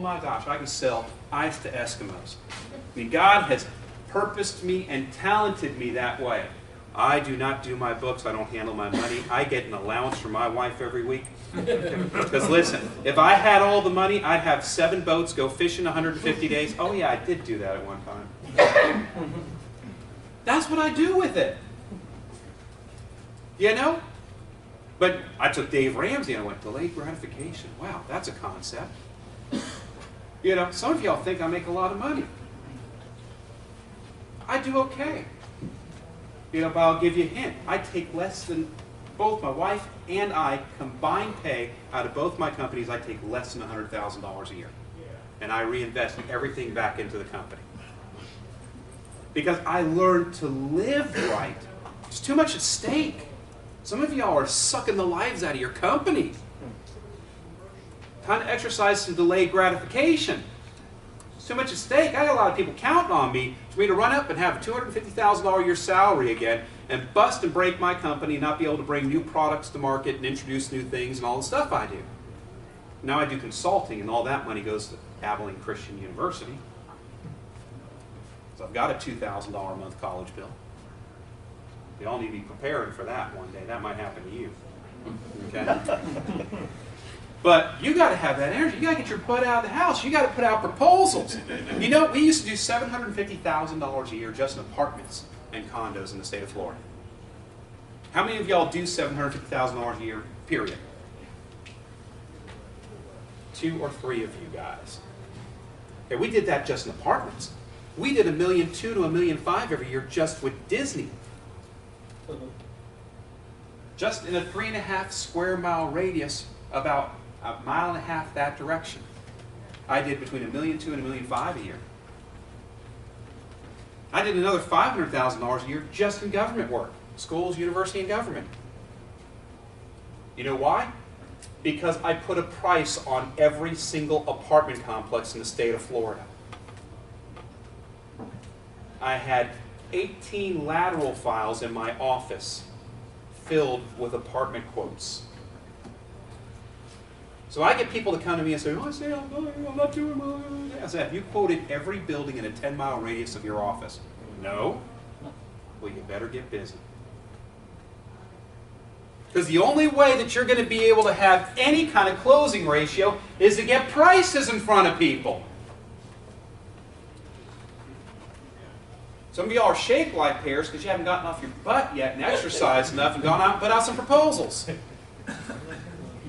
my gosh, I can sell ice to Eskimos. I mean, God has purposed me and talented me that way. I do not do my books. I don't handle my money. I get an allowance from my wife every week. Because listen, if I had all the money, I'd have 7 boats, go fishing 150 days. Oh yeah, I did do that at one time. That's what I do with it. You know? But I took Dave Ramsey and I went, delayed gratification. Wow, that's a concept. You know, some of y'all think I make a lot of money. I do okay. You know, but I'll give you a hint. I take less than, both my wife and I combined pay out of both my companies, I take less than $100,000 a year. And I reinvest everything back into the company. Because I learned to live right. There's too much at stake. Some of y'all are sucking the lives out of your company. Time to exercise some delayed gratification. There's too much at stake. I got a lot of people counting on me for me to run up and have a $250,000 a year salary again and bust and break my company and not be able to bring new products to market and introduce new things and all the stuff I do. Now I do consulting and all that money goes to Abilene Christian University. So I've got a $2,000 a month college bill. You all need to be prepared for that one day. That might happen to you. Okay? But you got to have that energy. You got to get your butt out of the house. You got to put out proposals. You know, we used to do $750,000 a year just in apartments and condos in the state of Florida. How many of y'all do $750,000 a year, period? 2 or 3 of you guys. Okay, we did that just in apartments. We did $1.2 million to $1.5 million every year just with Disney. Just in a 3.5 square mile radius, about 1.5 miles that direction. I did between $1.2 million and $1.5 million a year. I did another $500,000 a year just in government work. Schools, university, and government. You know why? Because I put a price on every single apartment complex in the state of Florida. I had 18 lateral files in my office filled with apartment quotes. So I get people to come to me and say, oh, I'm not doing my... I said, have you quoted every building in a 10-mile radius of your office? No. Well, you better get busy. Because the only way that you're going to be able to have any kind of closing ratio is to get prices in front of people. Some of y'all are shaped like pears because you haven't gotten off your butt yet and exercised enough and gone out and put out some proposals.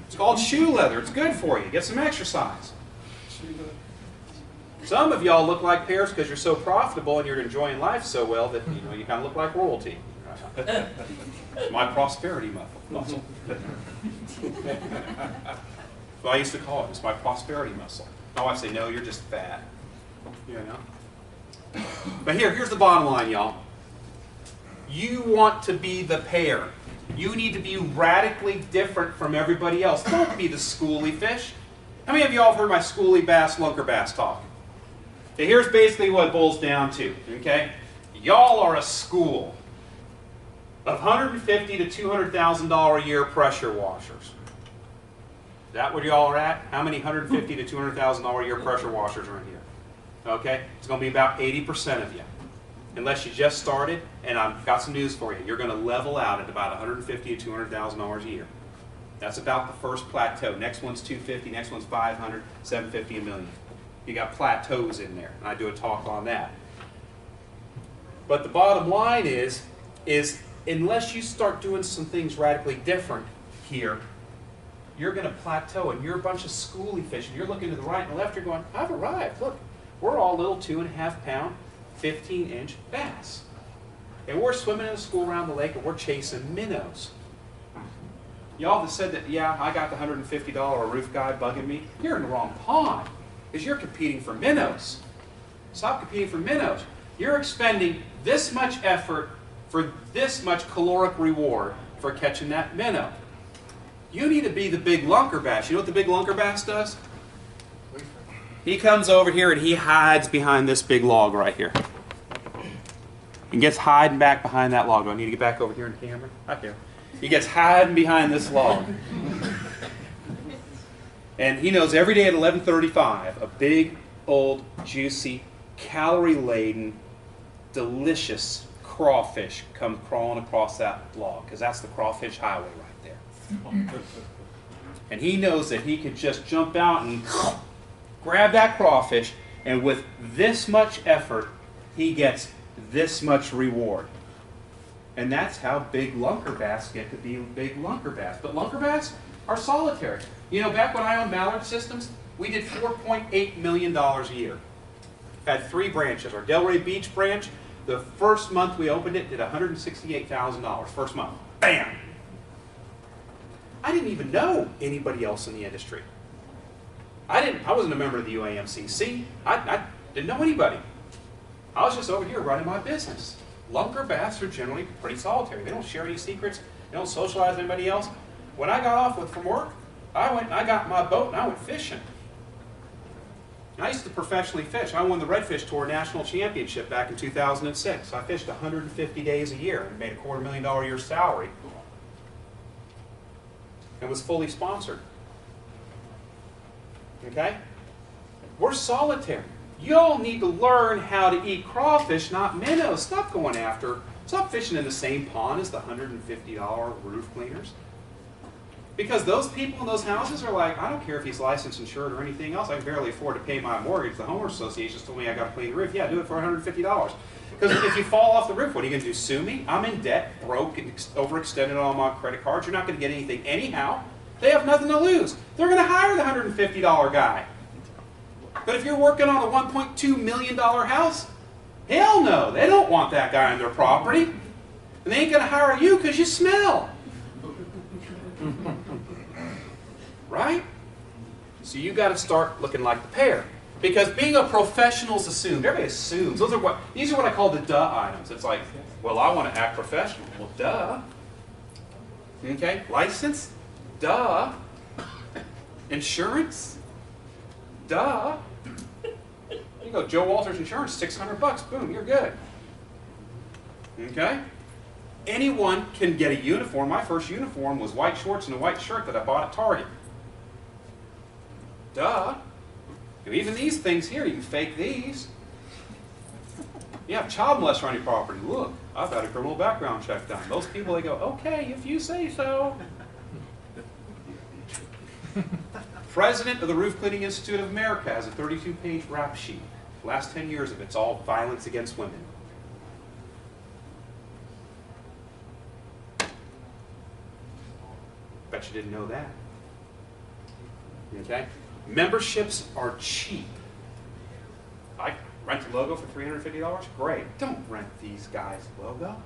It's called shoe leather. It's good for you. Get some exercise. Some of y'all look like pears because you're so profitable and you're enjoying life so well that you kind of look like royalty. It's my prosperity muscle. So I used to call it. It's my prosperity muscle. My wife say, no, you're just fat. You know. But here's the bottom line, y'all. You want to be the pear. You need to be radically different from everybody else. Don't be the schooly fish. How many of y'all have heard my schooly bass, lunker bass talk? Okay, here's basically what it boils down to. Okay, y'all are a school of $150,000 to $200,000 a year pressure washers. Is that where y'all are at? How many $150,000 to $200,000 a year pressure washers are in here? Okay, it's going to be about 80% of you. Unless you just started, and I've got some news for you. You're going to level out at about $150,000 to $200,000 a year. That's about the first plateau. Next one's $250,000, next one's $500,000, $750,000, $1 million. You got plateaus in there, and I do a talk on that. But the bottom line is unless you start doing some things radically different here, you're going to plateau, and you're a bunch of schooly fish, and you're looking to the right and the left, you're going, I've arrived, look. We're all little 2.5 pound, 15-inch bass. And we're swimming in a school around the lake and we're chasing minnows. Y'all that said that, yeah, I got the $150 roof guy bugging me, you're in the wrong pond. Because you're competing for minnows. Stop competing for minnows. You're expending this much effort for this much caloric reward for catching that minnow. You need to be the big lunker bass. You know what the big lunker bass does? He comes over here and he hides behind this big log right here. And gets hiding back behind that log. Do I need to get back over here in the camera? Right here. He gets hiding behind this log. And he knows every day at 11:35, a big, old, juicy, calorie-laden, delicious crawfish come crawling across that log, because that's the crawfish highway right there. And he knows that he could just jump out and grab that crawfish, and with this much effort, he gets this much reward. And that's how big lunker bass get to be big lunker bass. But lunker bass are solitary. You know, back when I owned Mallard Systems, we did $4.8 million a year. Had 3 branches. Our Delray Beach branch, the first month we opened it, did $168,000. First month. Bam! I didn't even know anybody else in the industry. I wasn't a member of the UAMCC. I didn't know anybody. I was just over here running my business. Lunker bass are generally pretty solitary. They don't share any secrets. They don't socialize with anybody else. When I got off from work, I went and I got my boat and I went fishing. I used to professionally fish. I won the Redfish Tour National Championship back in 2006. I fished 150 days a year and made a $250,000 a year salary. And was fully sponsored. Okay? We're solitary. Y'all need to learn how to eat crawfish, not minnows. Stop fishing in the same pond as the $150 roof cleaners. Because those people in those houses are like, I don't care if he's licensed, insured, or anything else. I can barely afford to pay my mortgage. The homeowners association told me I got to clean the roof. Yeah, do it for $150. Because if you fall off the roof, what are you going to do? Sue me? I'm in debt, broke, and overextended on my credit cards. You're not going to get anything anyhow. They have nothing to lose. They're going to hire the $150 guy. But if you're working on a $1.2 million house, hell no, they don't want that guy on their property. And they ain't going to hire you because you smell. Right? So you got to start looking like the pair. Because being a professional is assumed. Everybody assumes. These are what I call the duh items. It's like, well, I want to act professional. Well, duh. Okay? License? Duh. Insurance? Duh. You go, Joe Walters Insurance, $600. Boom, you're good. Okay? Anyone can get a uniform. My first uniform was white shorts and a white shirt that I bought at Target. Duh. Even these things here, you can fake these. You have child molester on your property. Look, I've had a criminal background check done. Most people, they go, okay, if you say so. President of the Roof Cleaning Institute of America has a 32-page rap sheet. The last 10 years of it's all violence against women. Bet you didn't know that. Okay? Memberships are cheap. I rent a logo for $350? Great. Don't rent these guys a logo.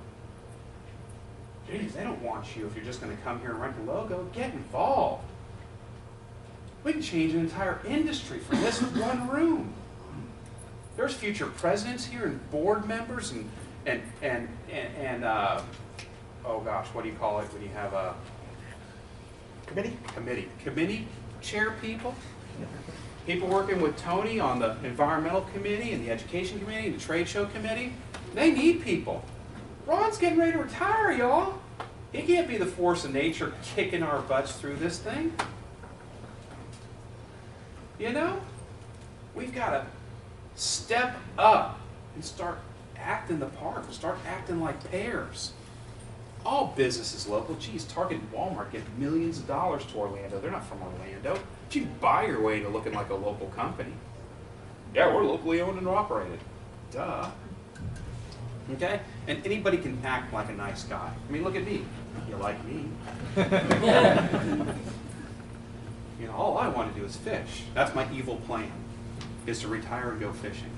Jeez, they don't want you if you're just going to come here and rent a logo. Get involved. We can change an entire industry for this one room. There's future presidents here and board members and oh gosh, what do you call it when you have a committee chair people? People working with Tony on the environmental committee and the education committee and the trade show committee. They need people. Ron's getting ready to retire, y'all. He can't be the force of nature kicking our butts through this thing. You know? We've got to step up and start acting the part. Start acting like pairs. All business is local. Geez, Target and Walmart get millions of dollars to Orlando. They're not from Orlando. But you can buy your way into looking like a local company. Yeah, we're locally owned and operated. Duh. Okay? And anybody can act like a nice guy. I mean, look at me. You like me. You know, all I want to do is fish. That's my evil plan, is to retire and go fishing.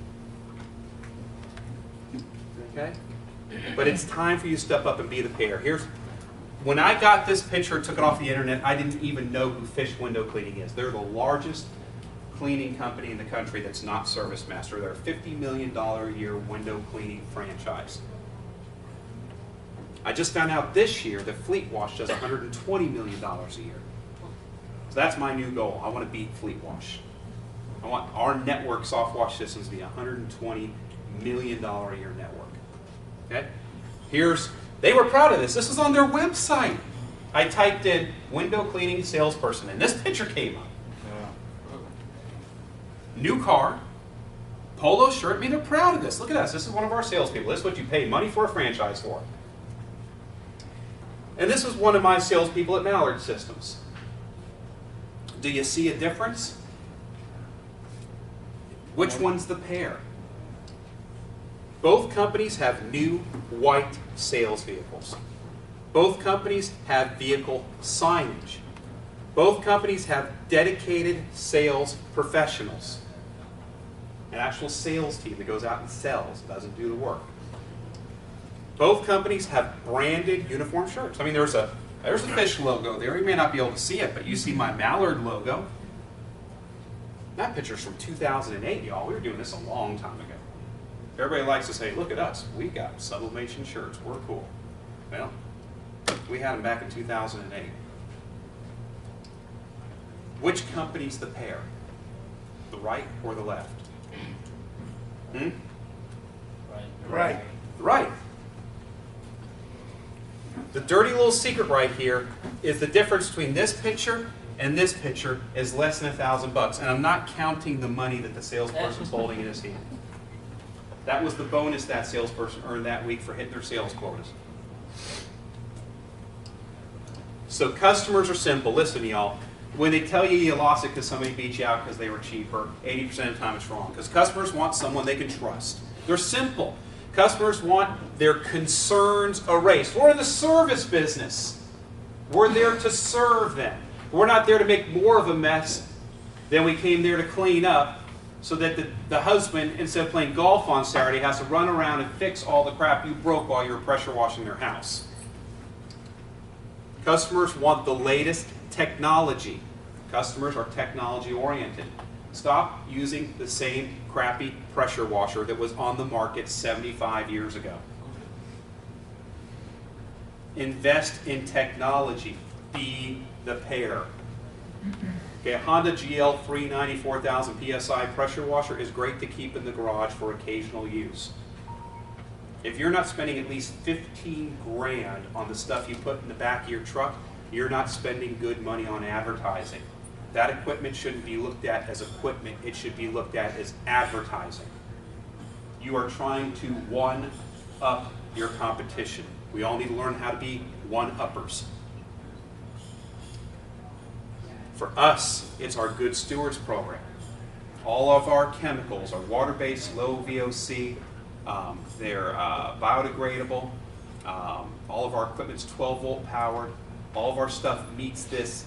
Okay? But it's time for you to step up and be the pair. When I got this picture, took it off the internet, I didn't even know who Fish Window Cleaning is. They're the largest cleaning company in the country that's not ServiceMaster. They're a $50 million a year window cleaning franchise. I just found out this year that Fleet Wash does $120 million a year. So that's my new goal. I want to beat Fleet Wash. I want our network soft wash systems to be a $120 million a year network. Okay? They were proud of this. This is on their website. I typed in window cleaning salesperson, and this picture came up. new car, polo shirt. I mean, they're proud of this. Look at us. This is one of our salespeople. This is what you pay money for a franchise for. And this was one of my salespeople at Mallard Systems. Do you see a difference? Which one's the pair? Both companies have new white sales vehicles. Both companies have vehicle signage. Both companies have dedicated sales professionals. An actual sales team that goes out and sells, doesn't do the work. Both companies have branded uniform shirts. I mean, there's a fish logo there. You may not be able to see it, but you see my Mallard logo. That picture's from 2008, y'all. We were doing this a long time ago. Everybody likes to say, look at us. We got sublimation shirts. We're cool. Well, we had them back in 2008. Which company's the pair? The right or the left? Right. Right. Right. The dirty little secret right here is the difference between this picture and this picture is less than $1,000. And I'm not counting the money that the salesperson's holding in his hand. That was the bonus that salesperson earned that week for hitting their sales quotas. So customers are simple. Listen, y'all. When they tell you you lost it because somebody beat you out because they were cheaper, 80% of the time it's wrong. Because customers want someone they can trust. They're simple. Customers want their concerns erased. We're in the service business. We're there to serve them. We're not there to make more of a mess than we came there to clean up, so that the husband, instead of playing golf on Saturday, has to run around and fix all the crap you broke while you were pressure washing their house. Customers want the latest technology. Customers are technology oriented. Stop using the same crappy pressure washer that was on the market 75 years ago. Invest in technology. Be the pair. Okay, a Honda GL 394,000 PSI pressure washer is great to keep in the garage for occasional use. If you're not spending at least 15 grand on the stuff you put in the back of your truck, you're not spending good money on advertising. That equipment shouldn't be looked at as equipment. It should be looked at as advertising. You are trying to one-up your competition. We all need to learn how to be one-uppers. For us, it's our Good Stewards program. All of our chemicals are water-based, low VOC. They're biodegradable. All of our equipment's 12-volt powered. All of our stuff meets this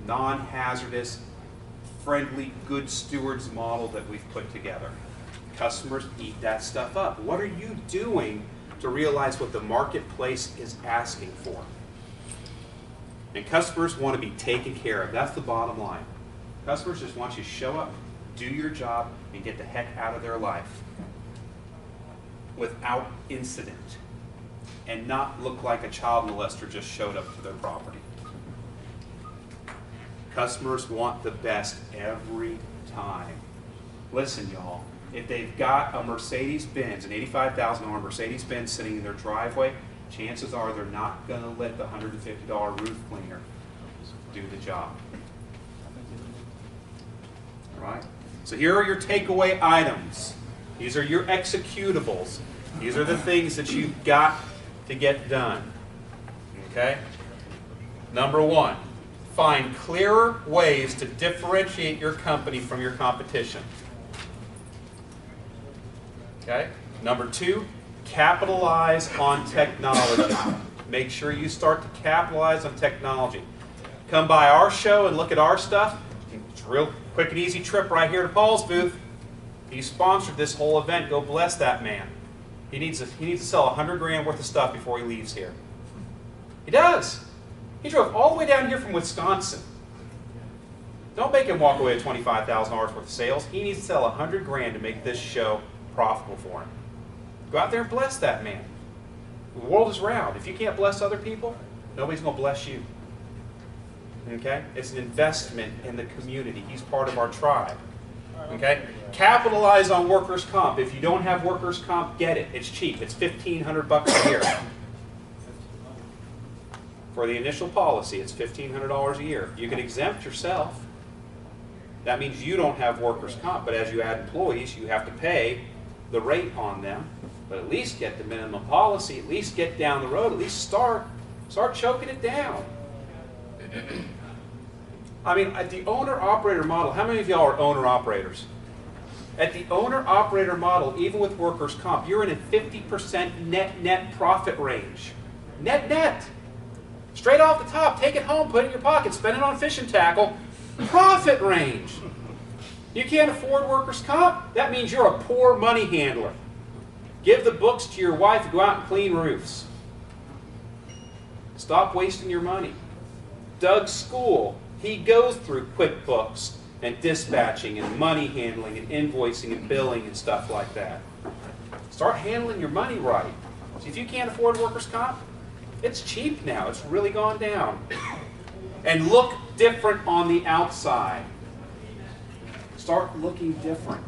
non-hazardous, friendly, Good Stewards model that we've put together. Customers eat that stuff up. What are you doing to realize what the marketplace is asking for? And customers want to be taken care of. That's the bottom line. Customers just want you to show up, do your job, and get the heck out of their life without incident, and not look like a child molester just showed up to their property. Customers want the best every time. Listen, y'all, if they've got a Mercedes-Benz, an $85,000 Mercedes-Benz sitting in their driveway, chances are they're not going to let the $150 roof cleaner do the job. All right? So here are your takeaway items. These are your executables. These are the things that you've got to get done. Okay? Number one, find clearer ways to differentiate your company from your competition. Okay? Number two, capitalize on technology. Make sure you start to capitalize on technology. Come by our show and look at our stuff. It's a real quick and easy trip right here to Paul's booth. He sponsored this whole event. Go bless that man. He needs to sell 100 grand worth of stuff before he leaves here. He does. He drove all the way down here from Wisconsin. Don't make him walk away with $25,000 worth of sales. He needs to sell 100 grand to make this show profitable for him. Go out there and bless that man. The world is round. If you can't bless other people, nobody's going to bless you. Okay? It's an investment in the community. He's part of our tribe. Okay? Capitalize on workers' comp. If you don't have workers' comp, get it. It's cheap. It's $1,500 a year. For the initial policy, it's $1,500 a year. You can exempt yourself. That means you don't have workers' comp, but as you add employees, you have to pay the rate on them. But at least get the minimum policy, at least get down the road, at least start choking it down. I mean, at the owner-operator model, how many of y'all are owner-operators? At the owner-operator model, even with workers' comp, you're in a 50% net profit range. Net. Straight off the top, take it home, put it in your pocket, spend it on fishing tackle. Profit range. You can't afford workers' comp? That means you're a poor money handler. Give the books to your wife to go out and clean roofs. Stop wasting your money. Doug's school, he goes through QuickBooks and dispatching and money handling and invoicing and billing and stuff like that. Start handling your money right. See, if you can't afford workers' comp, it's cheap now. It's really gone down. And look different on the outside. Start looking different.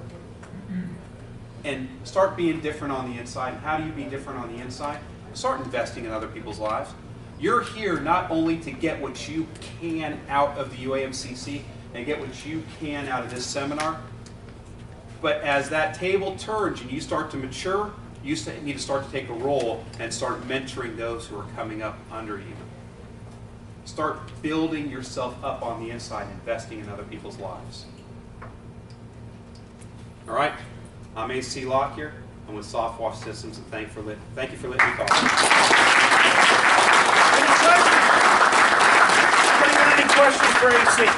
And start being different on the inside. How do you be different on the inside? Start investing in other people's lives. You're here not only to get what you can out of the UAMCC and get what you can out of this seminar, but as that table turns and you start to mature, you need to start to take a role and start mentoring those who are coming up under you. Start building yourself up on the inside, investing in other people's lives. All right, I'm AC Lockyer. I'm with Soft Wash Systems, and thank you for letting me talk. Any questions for AC?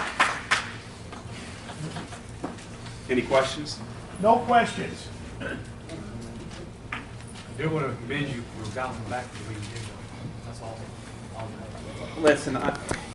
Any questions? No questions. I do want to commend you for bouncing back to the way you did. That's all. Listen,